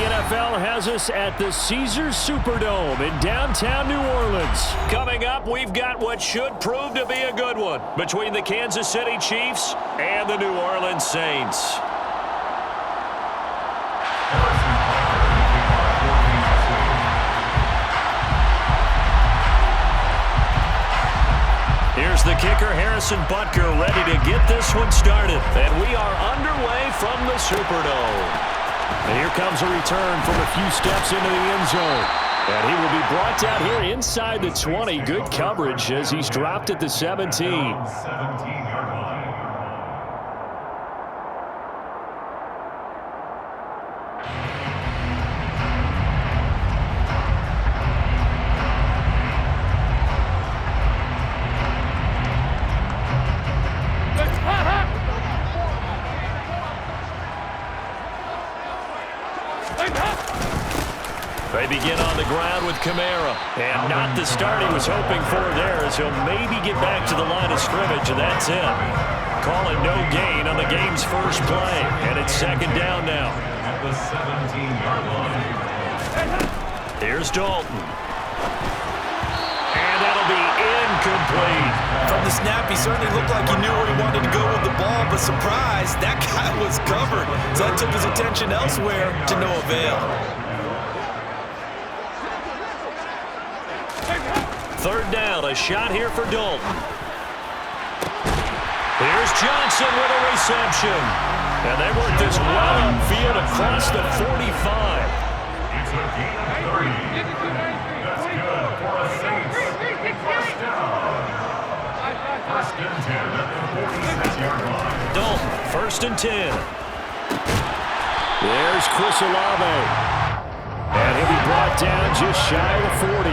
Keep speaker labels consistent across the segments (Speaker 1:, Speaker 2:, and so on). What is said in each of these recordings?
Speaker 1: NFL has us at the Caesars Superdome in downtown New Orleans. Coming up, we've got what should prove to be a good one between the Kansas City Chiefs and the New Orleans Saints. Here's the kicker, Harrison Butker, ready to get this one started. And we are underway from the Superdome. And here comes a return from a few steps into the end zone. And he will be brought down here inside the 20. Good coverage as he's dropped at the 17. They begin on the ground with Kamara. And not the start he was hoping for there, as he'll maybe get back to the line of scrimmage, and that's it. Call it no gain on the game's first play. And it's second down now. At the 17-yard line. Here's Dalton. And that'll be incomplete.
Speaker 2: From the snap, he certainly looked like he knew where he wanted to go with the ball, but surprise, that guy was covered. So that took his attention elsewhere to no avail.
Speaker 1: Third down, a shot here for Dalton. Here's Johnson with a reception. And they work this well upfield across the 45. It's a gain of 3. That's good for a Saints. First down. First and 10 at the 46-yard line. Dalton, first and 10. There's Chris Olave. And he'll be brought down just shy of the 40.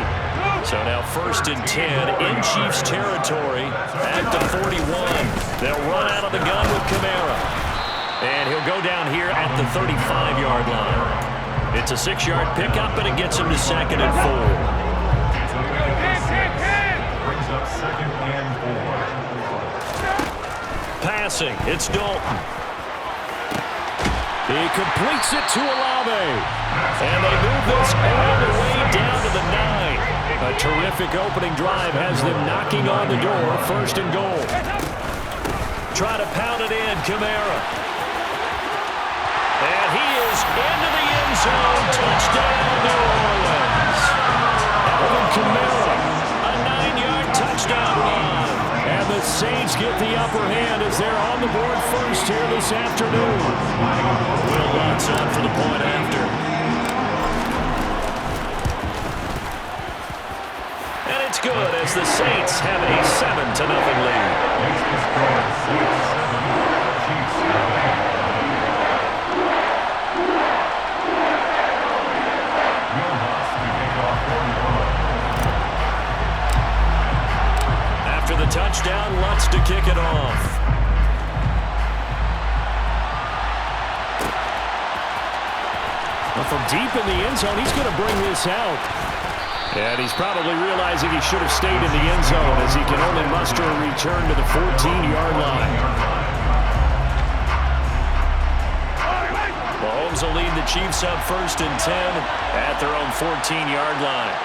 Speaker 1: So now first and 10 in Chiefs territory at the 41. They'll run out of the gun with Kamara. And he'll go down here at the 35-yard line. It's a 6-yard pickup, and it gets him to second and 4. Brings up second and 4. Passing, it's Dalton. He completes it to Olave. And they move this all the way down to the 9. A terrific opening drive has them knocking on the door, first and goal. Try to pound it in, Kamara. And he is into the end zone. Touchdown, New Orleans. Alvin Kamara, a 9-yard touchdown run. And the Saints get the upper hand as they're on the board first here this afternoon. Will Lutz on for the point after. It's good as the Saints have a 7-0 lead. After the touchdown, Lutz to kick it off. Well, from deep in the end zone, he's going to bring this out. And he's probably realizing he should have stayed in the end zone as he can only muster a return to the 14-yard line. Mahomes will lead the Chiefs up first and 10 at their own 14-yard line.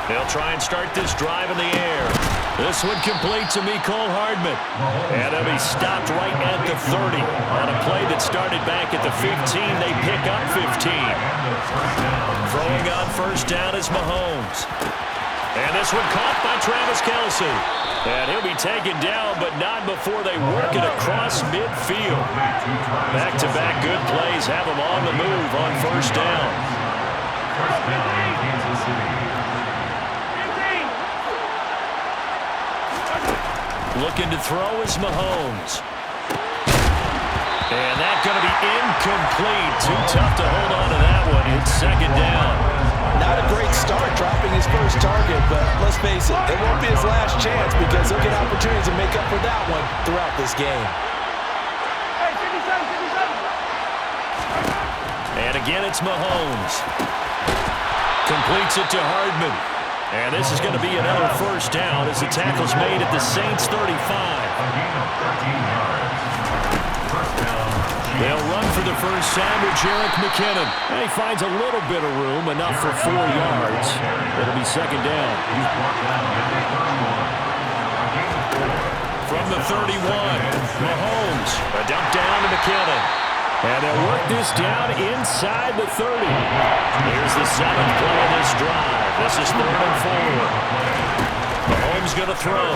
Speaker 1: They'll try and start this drive in the air. This one complete to Mecole Hardman. And he'll be stopped right at the 30. On a play that started back at the 15, they pick up 15. Throwing on first down is Mahomes. And this one caught by Travis Kelce. And he'll be taken down, but not before they work it across midfield. Back-to-back good plays have him on the move on first down. First down, Kansas City. Looking to throw is Mahomes. And that's going to be incomplete. Too tough to hold on to that one. It's second down.
Speaker 2: Not a great start dropping his first target, but let's face it, it won't be his last chance because he'll get opportunities to make up for that one throughout this game.
Speaker 1: And again, it's Mahomes. Completes it to Hardman. And this is going to be another first down as the tackle's made at the Saints 35. They'll run for the first time with Jerick McKinnon. And he finds a little bit of room, enough for 4 yards. It'll be second down. From the 31, Mahomes, a dump down to McKinnon. And they'll work this down inside the 30. Here's the 7th play of this drive. This is 3rd and 4. Mahomes going to throw.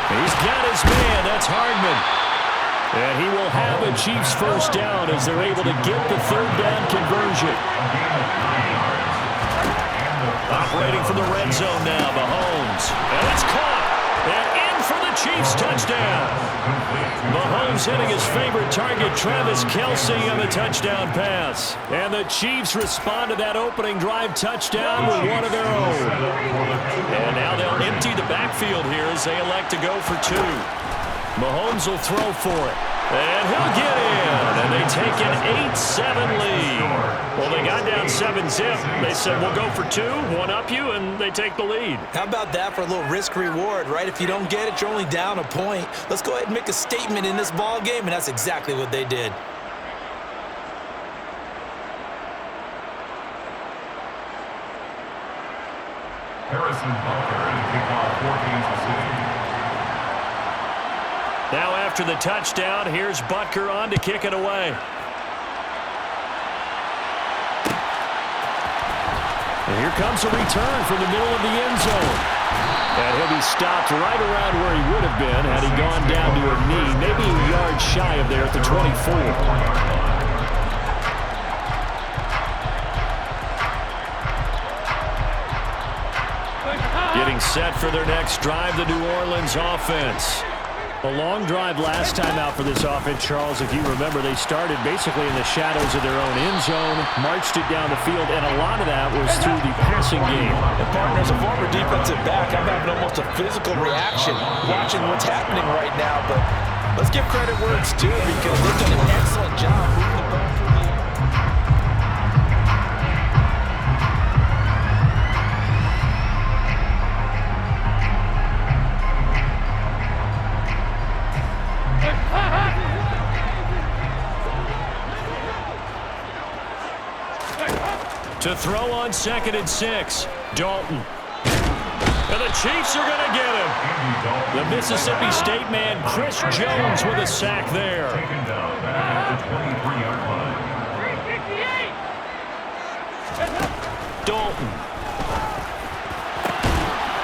Speaker 1: He's got his man. That's Hardman. And he will have a Chiefs first down as they're able to get the 3rd down conversion. Operating from the red zone now, Mahomes. And it's caught. And in for the Chiefs touchdown. Mahomes hitting his favorite target, Travis Kelce, on the touchdown pass. And the Chiefs respond to that opening drive touchdown with one of their own. And now they'll empty the backfield here as they elect to go for 2. Mahomes will throw for it. And he'll get in. And they take an 8-7 lead. Well, they got down 7-zip. They said, we'll go for 2, one up you, and they take the lead.
Speaker 2: How about that for a little risk-reward, right? If you don't get it, you're only down a point. Let's go ahead and make a statement in this ball game, and that's exactly what they did.
Speaker 3: Harrison Butker to kick off for Kansas City.
Speaker 1: Now after the touchdown, here's Butker on to kick it away. And here comes a return from the middle of the end zone. And he'll be stopped right around where he would have been had he gone down to a knee, maybe a yard shy of there at the 24. Getting set for their next drive, the New Orleans offense. A long drive last time out for this offense, Charles. If you remember, they started basically in the shadows of their own end zone, marched it down the field, and a lot of that was through the passing game.
Speaker 2: And partner, as a former defensive back, I'm having almost a physical reaction watching what's happening right now. But let's give credit where it's due because they've done an excellent job moving the ball through the air.
Speaker 1: To throw on 2nd and 6, Dalton. And the Chiefs are going to get him. The Mississippi State man, Chris Jones, with a sack there.
Speaker 3: Taken down at the 23-yard line.
Speaker 1: Dalton.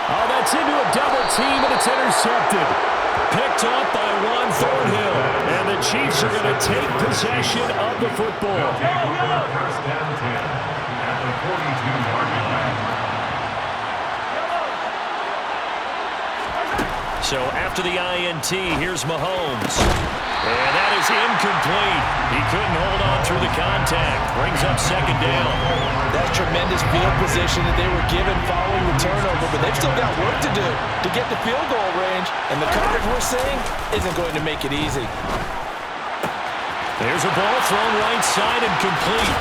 Speaker 1: Oh, that's into a double team, and it's intercepted. Picked off by Juan Thornhill. And the Chiefs are going to take possession of the football.
Speaker 3: First down 10. 42-yard line.
Speaker 1: So after the INT, here's Mahomes. And that is incomplete. He couldn't hold on through the contact. Brings up 2nd down.
Speaker 2: That's tremendous field position that they were given following the turnover, but they've still got work to do to get the field goal range, and the coverage we're seeing isn't going to make it easy.
Speaker 1: There's a ball thrown right side and complete.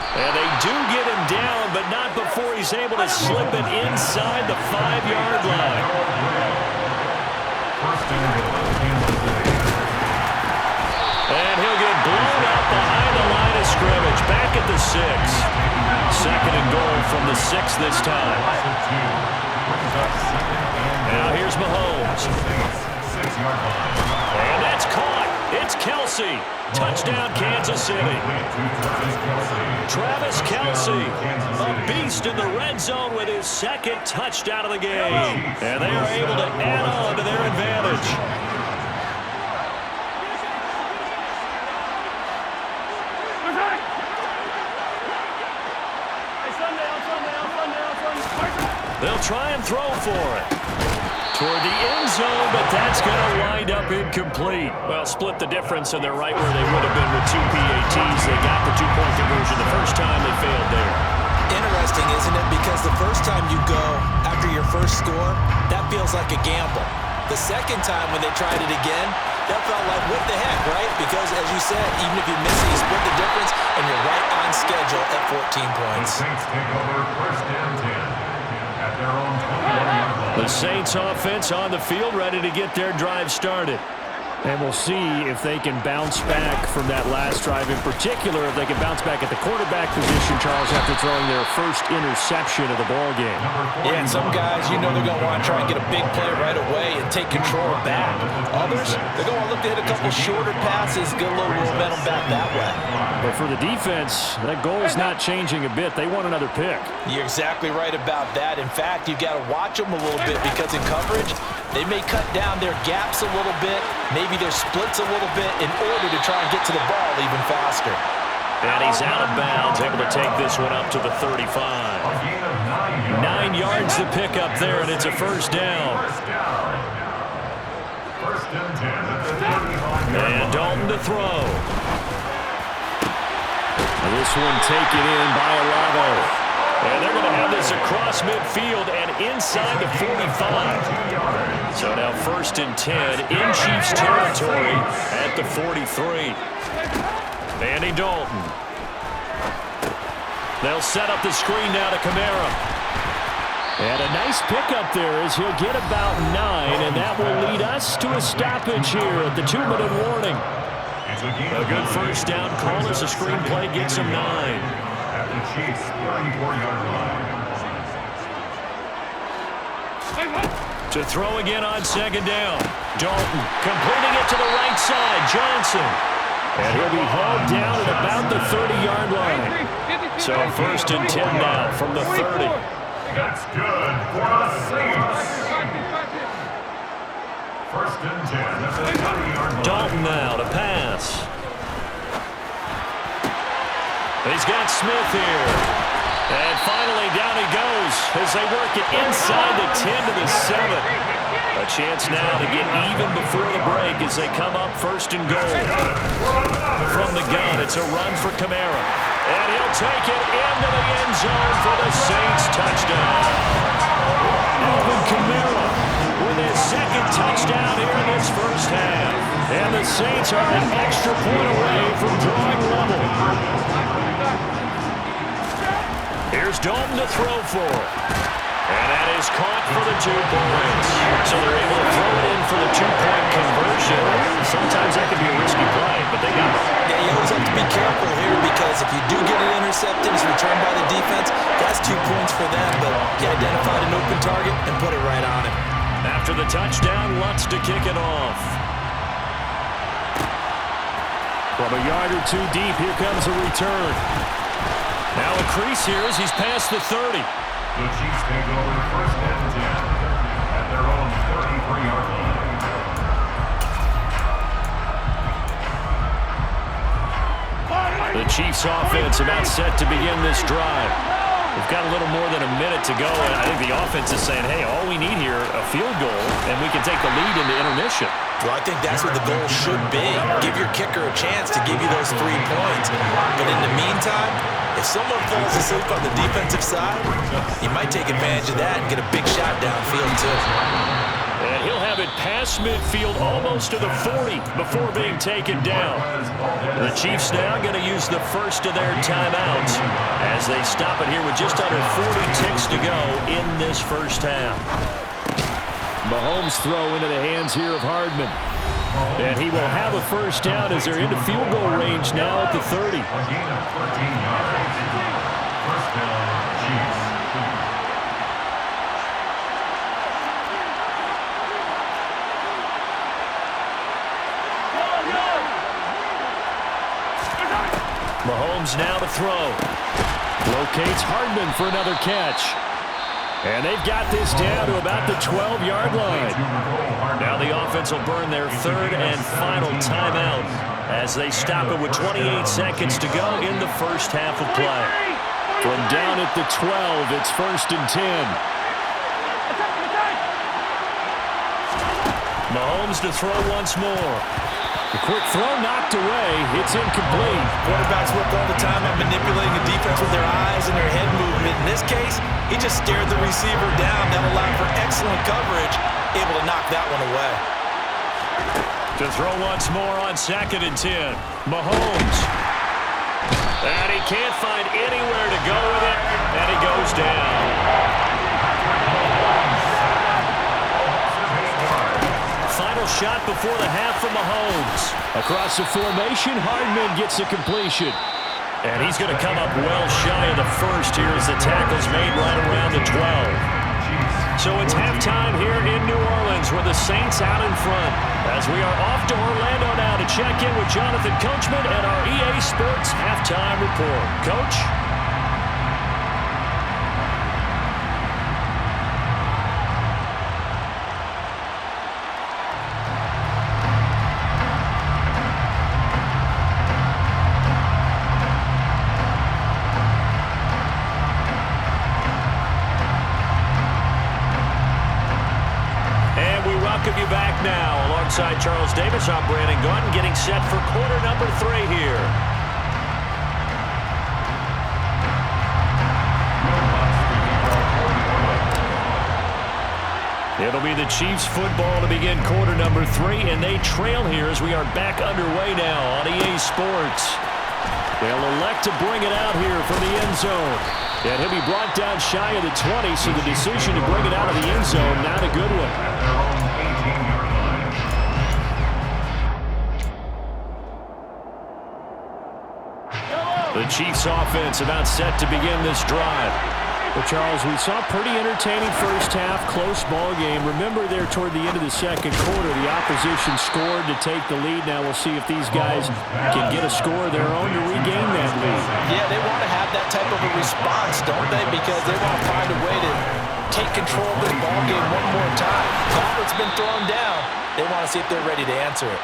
Speaker 1: And they do get him down, but not before he's able to slip it inside the 5-yard line. And he'll get blown up behind the line of scrimmage. Back at the 6. 2nd and goal from the 6 this time. Now here's Mahomes. And that's caught. It's Kelce. Touchdown, Kansas City. Travis Kelce, a beast in the red zone with his 2nd touchdown of the game. And they are able to add on to their advantage. They'll try and throw for it. Toward the end zone, but that's going to wind up incomplete. Well, split the difference, and they're right where they would have been with 2 PATs. They got the 2-point conversion the first time they failed there.
Speaker 2: Interesting, isn't it? Because the first time you go after your first score, that feels like a gamble. The second time when they tried it again, That felt like, what the heck, right? Because, as you said, even if you miss it, you split the difference, and you're right on schedule at 14 points.
Speaker 3: The Saints take over first and 10 at their own 21-yard line.
Speaker 1: The Saints offense on the field, ready to get their drive started. And we'll see if they can bounce back from that last drive. In particular, if they can bounce back at the quarterback position, Charles, after throwing their first interception of the ball game.
Speaker 2: Yeah, and some guys, you know they're going to want to try and get a big play right away and take control back. Others, they're going to look to hit a couple shorter passes, get a little momentum back that way.
Speaker 1: But for the defense, that goal is not changing a bit. They want another pick.
Speaker 2: You're exactly right about that. In fact, you've got to watch them a little bit because in coverage, they may cut down their gaps a little bit, maybe their splits a little bit in order to try and get to the ball even faster.
Speaker 1: And he's out of bounds, able to take this one up to the 35. 9 yards to pick up there, and it's a first down.
Speaker 3: First and 10 at the 35-yard line.
Speaker 1: And Dalton to throw. This one taken in by Aravo. And they're going to have this across midfield and inside the 45. So now first and 10 in Chiefs territory at the 43. Andy Dalton. They'll set up the screen now to Kamara. And a nice pickup there as he'll get about 9, and that will lead us to a stoppage here at the 2-minute warning. A good first down call as the screenplay gets him 9.
Speaker 3: At the Chiefs 34-yard line.
Speaker 1: To throw again on second down. Dalton completing it to the right side. Johnson. And he'll be hauled down at about the 30-yard line. So first and 10 now from the 30.
Speaker 3: That's good for the Saints. First and 10 at the 30-yard line.
Speaker 1: Dalton now to pass. He's got Smith here. And finally down he goes as they work it inside the 10 to the 7. A chance now to get even before the break as they come up first and goal. From the gun, it's a run for Kamara. And he'll take it into the end zone for the Saints touchdown. Alvin Kamara with his second touchdown here in this first half. And the Saints are an extra point away from drawing level. Here's Dalton to throw for. And that is caught for the 2 points. So they're able to throw it in for the 2-point conversion. Sometimes that can be a risky play, but they got it.
Speaker 2: Yeah, you always have to be careful here because if you do get it intercepted, it's returned by the defense, that's 2 points for them. But he identified an open target and put it right on him.
Speaker 1: After the touchdown, Lutz to kick it off. From a yard or 2 deep, here comes a return. Now a crease here as he's past the 30.
Speaker 3: The Chiefs take over first and 10 at their own 33-yard line.
Speaker 1: The Chiefs offense about set to begin this drive. We've got a little more than a minute to go, and I think the offense is saying, hey, all we need here, a field goal, and we can take the lead into intermission.
Speaker 2: Well, I think that's what the goal should be. Give your kicker a chance to give you those 3 points. But in the meantime, if someone falls asleep on the defensive side, you might take advantage of that and get a big shot downfield, too.
Speaker 1: And he'll have it past midfield almost to the 40 before being taken down. The Chiefs now going to use the first of their timeouts as they stop it here with just under 40 ticks to go in this first half. Mahomes throw into the hands here of Hardman. And he will have a first down as they're into field goal range now at the 30.
Speaker 3: A gain of 13 yards. First down, Chiefs.
Speaker 1: Mahomes now to throw. Locates Hardman for another catch. And they've got this down to about the 12-yard line. Now the offense will burn their third and final timeout as they stop it with 28 seconds to go in the first half of play. From down at the 12, it's first and 10. Mahomes to throw once more. The quick throw knocked away. It's incomplete.
Speaker 2: Quarterbacks work all the time on manipulating the defense with their eyes and their head movement. In this case, he just stared the receiver down. That allowed for excellent coverage, able to knock that one away.
Speaker 1: To throw once more on 2nd and 10. Mahomes. And he can't find anywhere to go with it, and he goes down. Final shot before the half from Mahomes. Across the formation, Hardman gets a completion. And he's going to come up well shy of the first here as the tackle's made right around the 12. So it's halftime here in New Orleans with the Saints out in front. As we are off to Orlando now to check in with Jonathan Coachman and our EA Sports Halftime Report. Coach? Welcome you back now. Alongside Charles Davis, I'm Brandon Gordon, getting set for quarter number 3 here. It'll be the Chiefs football to begin quarter number 3, and they trail here as we are back underway now on EA Sports. They'll elect to bring it out here from the end zone. And he'll be brought down shy of the 20, so the decision to bring it out of the end zone, not a good one. The Chiefs offense about set to begin this drive. Well, Charles, we saw a pretty entertaining first half, close ball game. Remember there toward the end of the second quarter, the opposition scored to take the lead. Now we'll see if these guys can get a score of their own to regain that lead.
Speaker 2: Yeah, they want to have that type of a response, don't they? Because they want to find a way to take control of this ball game one more time. Now it's been thrown down. They want to see if they're ready to answer it.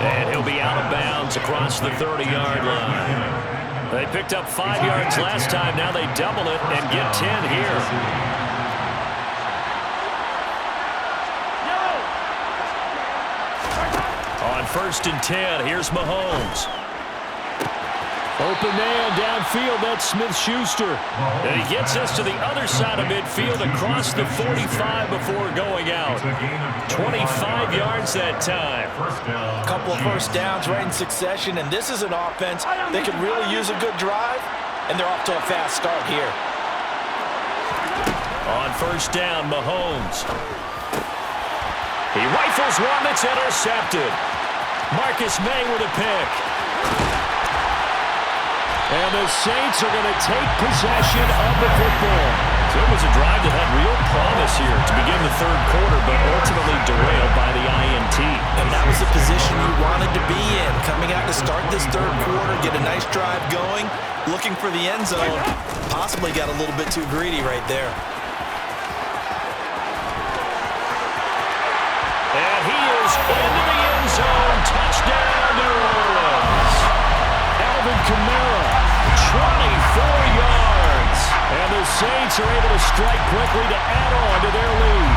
Speaker 1: And he'll be out of bounds across the 30-yard line. They picked up 5 yards last time. Now they double it and get 10 here. On 1st and 10, here's Mahomes. Open man downfield, that's Smith-Schuster. And he gets us to the other side of midfield across the 45 before going out. 25 yards that time.
Speaker 2: A couple of first downs right in succession, and this is an offense that could really use a good drive, and they're off to a fast start here.
Speaker 1: On 1st down, Mahomes. He rifles one that's intercepted. Marcus May with a pick. And the Saints are going to take possession of the football. So it was a drive that had real promise here to begin the third quarter, but ultimately derailed by the INT.
Speaker 2: And that was the position you wanted to be in. Coming out to start this third quarter, get a nice drive going, looking for the end zone. Possibly got a little bit too greedy right there.
Speaker 1: And he is into the end zone. Touchdown, New Orleans. Alvin Kamara, 24 yards. And the Saints are able to strike quickly to add on to their lead.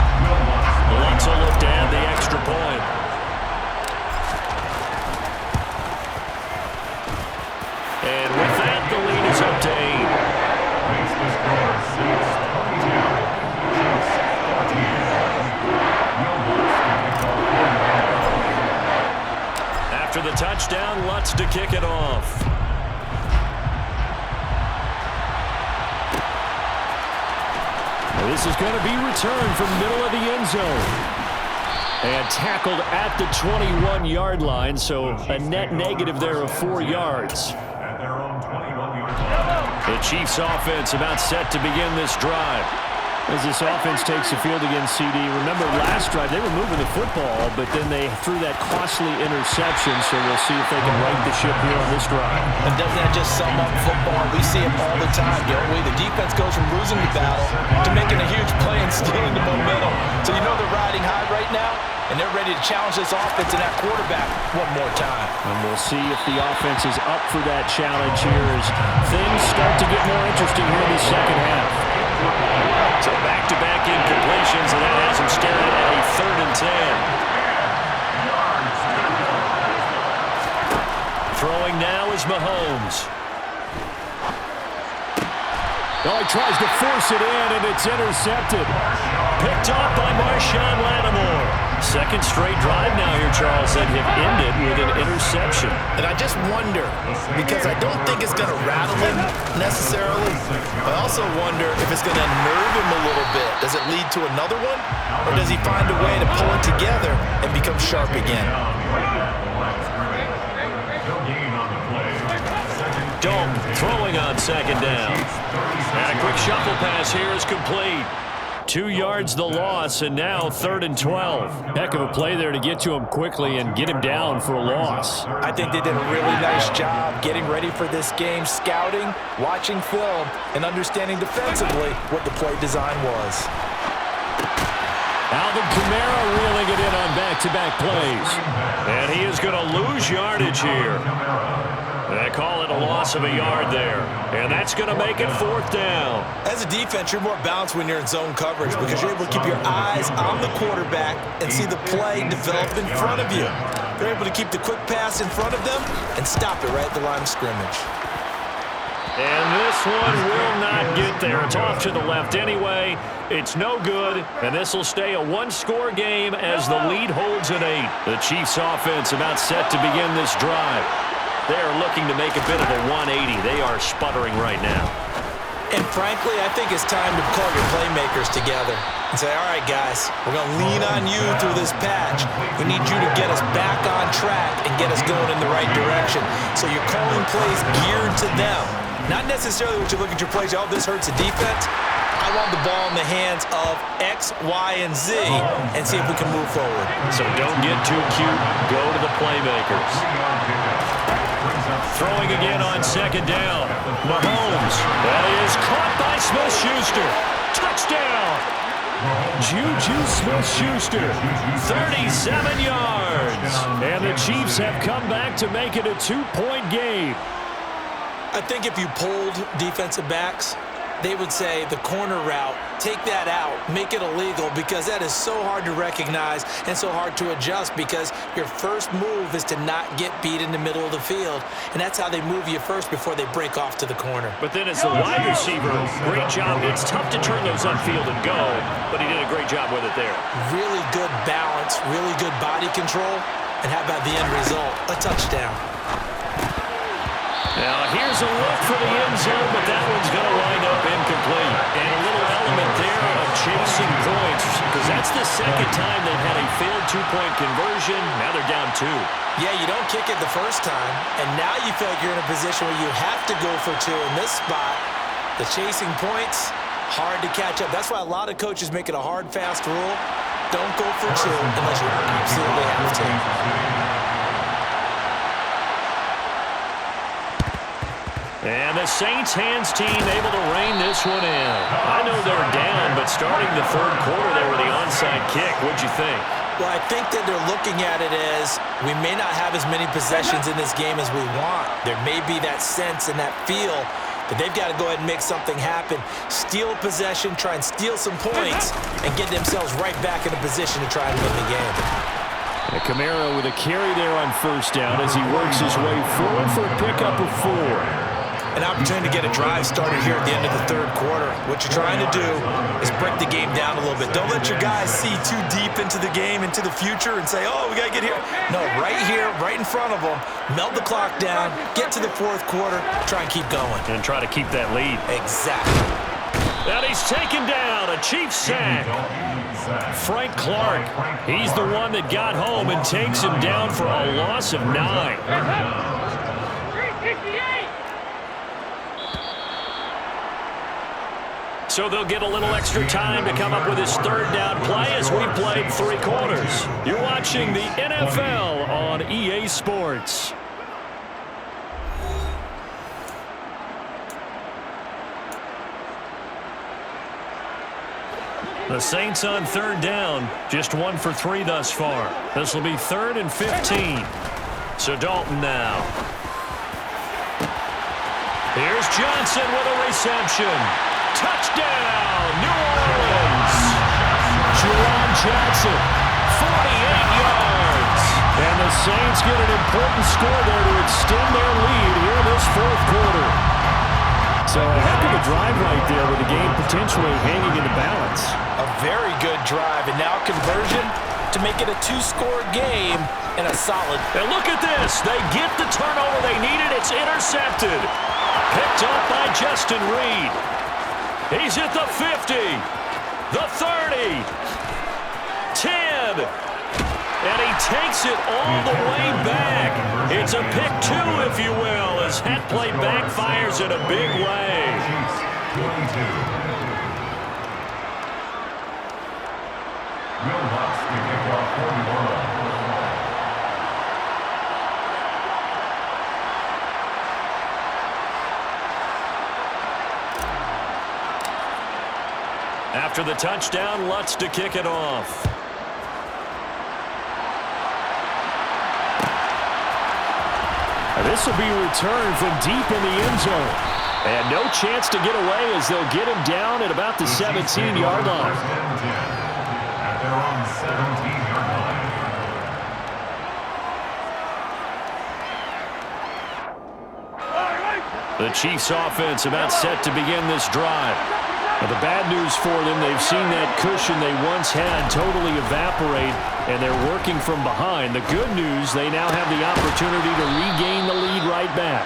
Speaker 1: Alonso looked to add the extra point. And with that, the lead is up to 8. After the touchdown, Lutz to kick it off. This is going to be returned from the middle of the end zone. And tackled at the 21-yard line, so a net negative there of 4 yards. The Chiefs offense about set to begin this drive. As this offense takes the field against CD, remember last drive they were moving the football, but then they threw that costly interception, so we'll see if they can right the ship here on this drive.
Speaker 2: And doesn't that just sum up football? We see it all the time, don't we? The defense goes from losing the battle to making a huge play and stealing the momentum. So you know they're riding high right now, and they're ready to challenge this offense and that quarterback one more time.
Speaker 1: And we'll see if the offense is up for that challenge here as things start to get more interesting here in the second half. So back-to-back incompletions, and that has him staring at a 3rd and 10. Throwing now is Mahomes. Oh, he tries to force it in, and it's intercepted. Picked off by Marshawn Lattimore. second straight drive now here, Charles, that have ended with an interception.
Speaker 2: And I just wonder, because I don't think it's going to rattle him necessarily, I also wonder if it's going to nerve him a little bit. Does it lead to another one? Or does he find a way to pull it together and become sharp again?
Speaker 1: Dalton throwing on second down. And a quick shuffle pass here is complete. 2 yards the loss, and now 3rd and 12. Heck of a play there to get to him quickly and get him down for a loss.
Speaker 2: I think they did a really nice job getting ready for this game, scouting, watching film, and understanding defensively what the play design was.
Speaker 1: Alvin Kamara reeling it in on back-to-back plays. And he is going to lose yardage here. They call it a loss of a yard there. And that's going to make it 4th down.
Speaker 2: As a defense, you're more balanced when you're in zone coverage because you're able to keep your eyes on the quarterback and see the play develop in front of you. You're able to keep the quick pass in front of them and stop it right at the line of scrimmage.
Speaker 1: And this one will not get there. It's off to the left anyway. It's no good, and this will stay a one-score game as the lead holds at 8. The Chiefs offense about set to begin this drive. They are looking to make a bit of a 180. They are sputtering right now.
Speaker 2: And frankly, I think it's time to call your playmakers together and say, all right, guys, we're going to lean on you through this patch. We need you to get us back on track and get us going in the right direction. So you're calling plays geared to them. Not necessarily what you look at your plays, oh, this hurts the defense. I want the ball in the hands of X, Y, and Z and see if we can move forward.
Speaker 1: So don't get too cute. Go to the playmakers. Throwing again on second down. Mahomes. That is caught by Smith-Schuster. Touchdown. Juju Smith-Schuster. 37 yards. And the Chiefs have come back to make it a 2-point game.
Speaker 2: I think if you polled defensive backs, they would say the corner route, take that out, make it illegal, because that is so hard to recognize and so hard to adjust because your first move is to not get beat in the middle of the field, and that's how they move you first before they break off to the corner.
Speaker 1: But then as the wide receiver, great job. It's tough to turn those upfield and go, but he did a great job with it there.
Speaker 2: Really good balance, really good body control, and how about the end result? A touchdown.
Speaker 1: Now, here's a look for the end zone, but that one's going to wind up incomplete. And a little element there of chasing points, because that's the second time they've had a failed 2-point conversion. Now they're down 2.
Speaker 2: Yeah, you don't kick it the first time, and now you feel like you're in a position where you have to go for 2 in this spot. The chasing points, hard to catch up. That's why a lot of coaches make it a hard, fast rule. Don't go for 2 unless you absolutely have to.
Speaker 1: And the Saints hands team able to rein this one in. I know they're down, but starting the 3rd quarter there with the onside kick, what'd you think?
Speaker 2: Well, I think that they're looking at it as we may not have as many possessions in this game as we want. There may be that sense and that feel that they've got to go ahead and make something happen. Steal possession, try and steal some points, and get themselves right back in a position to try and win the game.
Speaker 1: And Kamara with a carry there on 1st down as he works his way forward for a pickup of 4.
Speaker 2: An opportunity to get a drive started here at the end of the 3rd quarter. What you're trying to do is break the game down a little bit. Don't let your guys see too deep into the game, into the future, and say, oh, we got to get here. No, right here, right in front of them, melt the clock down, get to the 4th quarter, try and keep going.
Speaker 1: And try to keep that lead.
Speaker 2: Exactly.
Speaker 1: And he's taken down, a Chiefs sack. Frank Clark, he's the one that got home and takes him down for a loss of 9. So they'll get a little extra time to come up with his 3rd down play as we played 3 quarters. You're watching the NFL on EA Sports. The Saints on 3rd down, just 1 for 3 thus far. This will be 3rd and 15. So Dalton now. Here's Johnson with a reception. Touchdown, New Orleans. Jerron Johnson, 48 yards. And the Saints get an important score there to extend their lead here in this 4th quarter. So a heck of a drive right there with the game potentially hanging in the balance.
Speaker 2: A very good drive, and now conversion to make it a two-score game and a solid.
Speaker 1: And look at this. They get the turnover they needed. It's intercepted. Picked up by Justin Reed. He's at the 50, the 30, 10, and he takes it all the way back. It's a pick two, if you will, as that play backfires in a big way.
Speaker 3: Will Lutz to kick off for New Orleans.
Speaker 1: After the touchdown, Lutz to kick it off.
Speaker 4: This will be returned from deep in the end zone. And no chance to get away as they'll get him down at about the 17-yard line.
Speaker 3: At their own 17-yard line.
Speaker 1: The Chiefs offense about set to begin this drive.
Speaker 4: Now, the bad news for them, they've seen that cushion they once had totally evaporate, and they're working from behind. The good news, they now have the opportunity to regain the lead right back.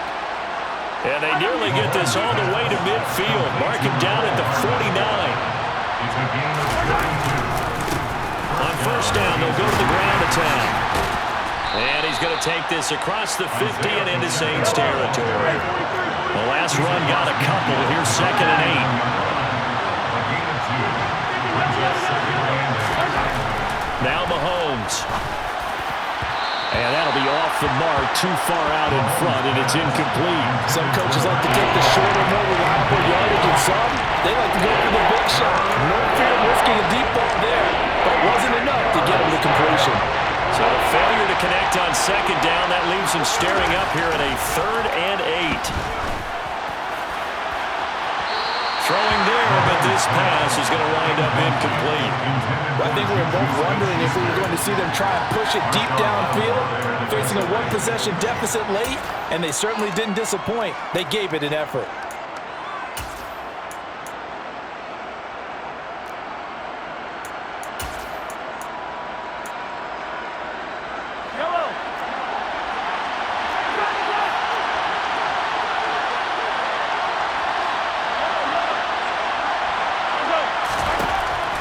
Speaker 1: And they nearly get this all the way to midfield. Mark him down at the 49.
Speaker 3: It's a game of 32.
Speaker 1: On first down, they'll go to the ground attack. And he's going to take this across the 50 and into Saints territory. The last run got a couple. Here's 2nd and 8. Now Mahomes. And that'll be off the mark, too far out in front, and it's incomplete.
Speaker 2: Some coaches like to take the shorter, more reliable yardage, and some, they like to go for the big shot. No fear of risking a deep ball there, but wasn't enough to get him to completion.
Speaker 1: So a failure to connect on 2nd down, that leaves him staring up here at a 3rd and 8. Throwing there, but this pass is going to wind up incomplete.
Speaker 2: Well, I think we were both wondering if we were going to see them try and push it deep downfield, facing a one-possession deficit late, and they certainly didn't disappoint. They gave it an effort.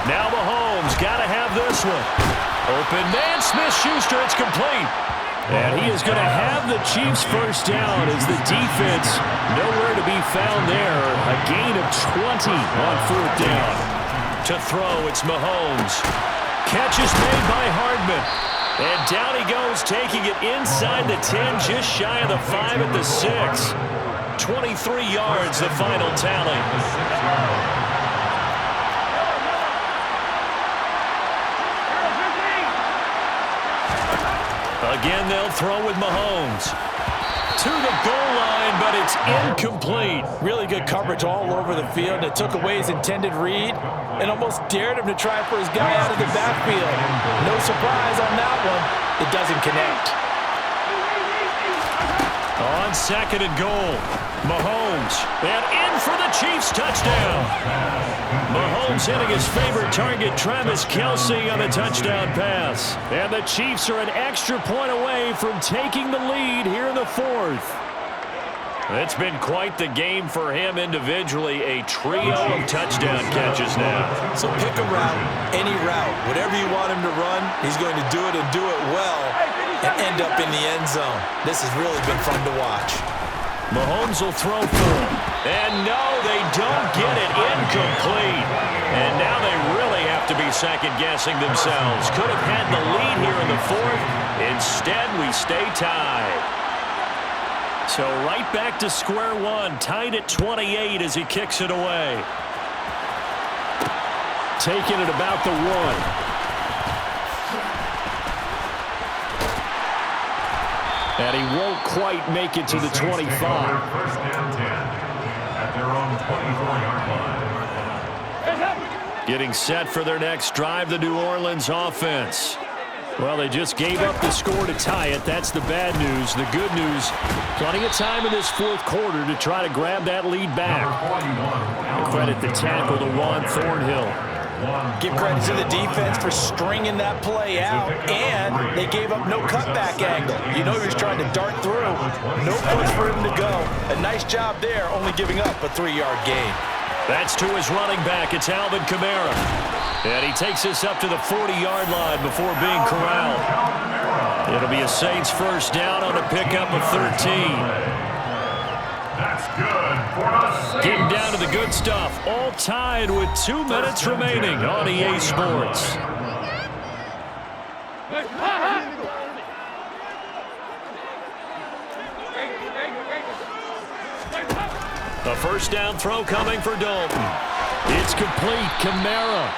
Speaker 1: Now Mahomes got to have this one. Open man, Smith-Schuster, it's complete.
Speaker 4: And he is going to have the Chiefs first down as the defense nowhere to be found there. A gain of 20 on 4th down.
Speaker 1: To throw, it's Mahomes. Catch is made by Hardman. And down he goes, taking it inside the 10, just shy of the 5 at the 6. 23 yards, the final tally. Again, they'll throw with Mahomes. To the goal line, but it's incomplete.
Speaker 2: Really good coverage all over the field. It took away his intended read and almost dared him to try for his guy out of the backfield. No surprise on that one. It doesn't connect.
Speaker 1: On 2nd and goal, Mahomes, and in for the Chiefs touchdown. Mahomes hitting his favorite target, Travis Kelce, on the touchdown pass.
Speaker 4: And the Chiefs are an extra point away from taking the lead here in the 4th.
Speaker 1: It's been quite the game for him individually, a trio of touchdown catches now.
Speaker 2: So pick a route, any route, whatever you want him to run, he's going to do it and do it well and end up in the end zone. This has really been fun to watch.
Speaker 1: Mahomes will throw for him. And no, they don't get it. Incomplete. And now they really have to be second-guessing themselves. Could have had the lead here in the 4th. Instead, we stay tied.
Speaker 4: So right back to square one, tied at 28 as he kicks it away. Taking it about the 1. And he won't quite make it to the 25.
Speaker 3: First down 10 at their own 24-yard line.
Speaker 1: Getting set for their next drive, the New Orleans offense.
Speaker 4: Well, they just gave up the score to tie it. That's the bad news. The good news, plenty of time in this 4th quarter to try to grab that lead back.
Speaker 3: Number 41,
Speaker 4: Credit the tackle to Juan Thornhill.
Speaker 2: Give credit to the defense for stringing that play out, and they gave up no cutback angle. You know he was trying to dart through. No place for him to go. A nice job there, only giving up a 3-yard gain.
Speaker 1: That's to his running back. It's Alvin Kamara. And he takes us up to the 40-yard line before being corralled. It'll be a Saints first down on a pickup of 13.
Speaker 3: That's good for the Saints.
Speaker 1: Getting down to the good stuff. All tied with 2 minutes remaining on EA Sports. A first down throw coming for Dalton. It's complete. Kamara.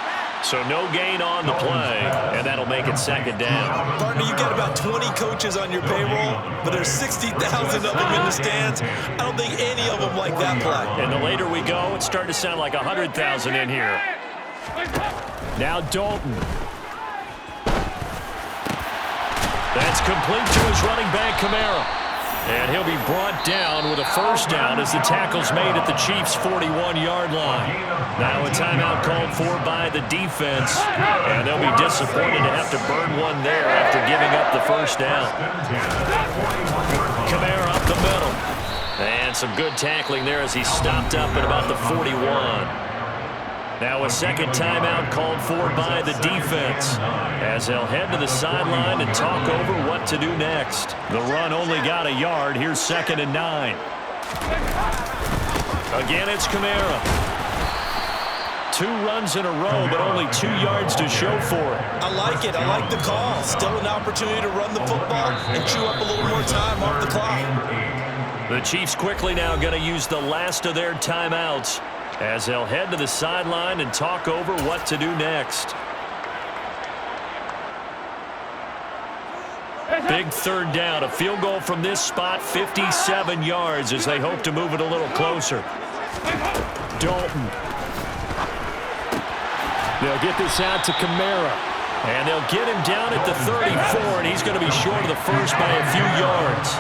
Speaker 1: So no gain on the play, and that'll make it second down.
Speaker 2: Partner, you got about 20 coaches on your payroll, but there's 60,000 of them in the stands. I don't think any of them like that play.
Speaker 1: And the later we go, it's starting to sound like 100,000 in here. Now Dalton. That's complete to his running back, Kamara. And he'll be brought down with a first down as the tackle's made at the Chiefs' 41-yard line. Now a timeout called for by the defense, and they'll be disappointed to have to burn one there after giving up the first down. Kamara up the middle. And some good tackling there as he stopped up at about the 41. Now a second timeout called for by the defense as they'll head to the sideline and talk over what to do next. The run only got a yard. Here's 2nd and 9. Again, it's Kamara. 2 runs in a row, but only 2 yards to show for it.
Speaker 2: I like it. I like the call. Still an opportunity to run the football and chew up a little more time off the clock.
Speaker 1: The Chiefs quickly now going to use the last of their timeouts as they'll head to the sideline and talk over what to do next. Big third down. A field goal from this spot, 57 yards as they hope to move it a little closer. Dalton. They'll get this out to Kamara. And they'll get him down at the 34, and he's going to be short of the first by a few yards.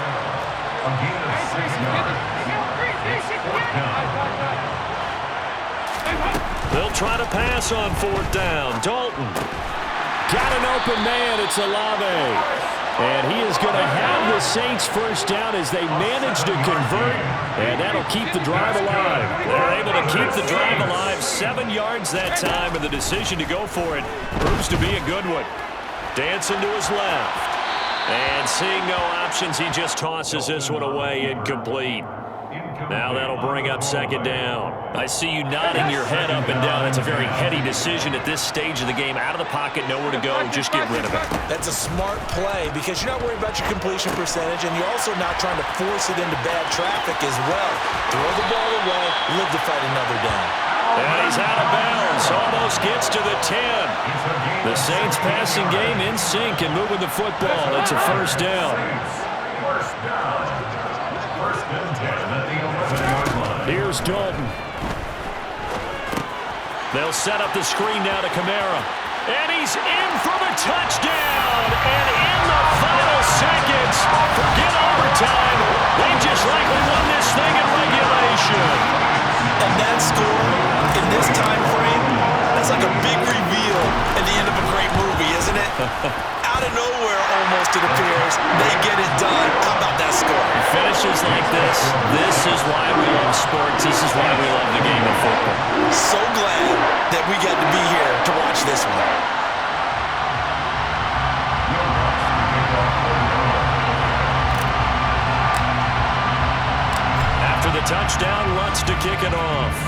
Speaker 1: They'll try to pass on 4th down. Dalton. Got an open man. It's Olave. And he is going to have the Saints first down as they manage to convert. And that'll keep the drive alive. They're able to keep the drive alive. 7 yards that time, and the decision to go for it proves to be a good one. Dancing to his left. And seeing no options, he just tosses this one away, incomplete. Now that'll bring up 2nd down. I see you nodding your head up and down. That's a very heady decision at this stage of the game. Out of the pocket, nowhere to go. Just get rid of it.
Speaker 2: That's a smart play because you're not worried about your completion percentage, and you're also not trying to force it into bad traffic as well. Throw the ball away, live to fight another down.
Speaker 1: And he's out of bounds. Almost gets to the 10. The Saints passing game in sync and moving the football. It's a first down. Here's Dalton. They'll set up the screen now to Kamara. And he's in for the touchdown. And in the final seconds, forget overtime. They just likely won this thing in regulation.
Speaker 2: And that score in this time frame, that's like a big reveal at the end of a great movie, isn't it? Out of nowhere, almost, it appears. They get it done. How about that score?
Speaker 1: Finishes like this. This is why we love sports. This is why we love the game of football.
Speaker 2: So glad that we got to be here to watch this one.
Speaker 1: After the touchdown, Lutz to kick it off.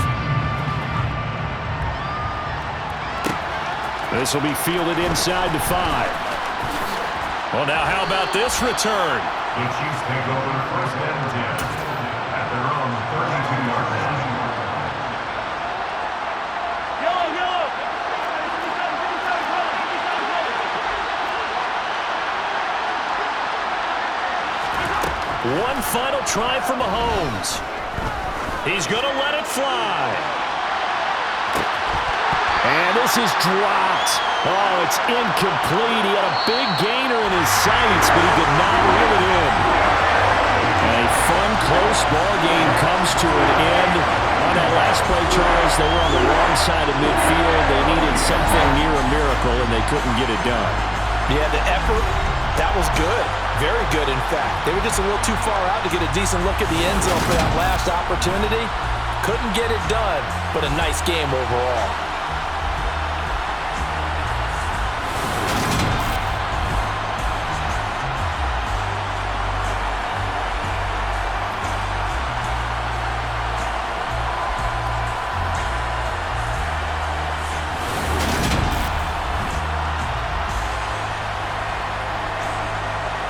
Speaker 1: This will be fielded inside the 5. Well, now how about this return?
Speaker 3: The Chiefs take over 1st and 10 at their own 32-yard line.
Speaker 1: One final try for Mahomes. He's going to let it fly. And this is dropped. Oh, it's incomplete. He had a big gainer in his sights, but he could not reel it in. A fun
Speaker 4: close ball game comes to an end. On that last play, Charles, they were on the wrong side of midfield. They needed something near a miracle, and they couldn't get it done.
Speaker 2: Yeah, the effort, that was good. Very good, in fact. They were just a little too far out to get a decent look at the end zone for that last opportunity. Couldn't get it done, but a nice game overall.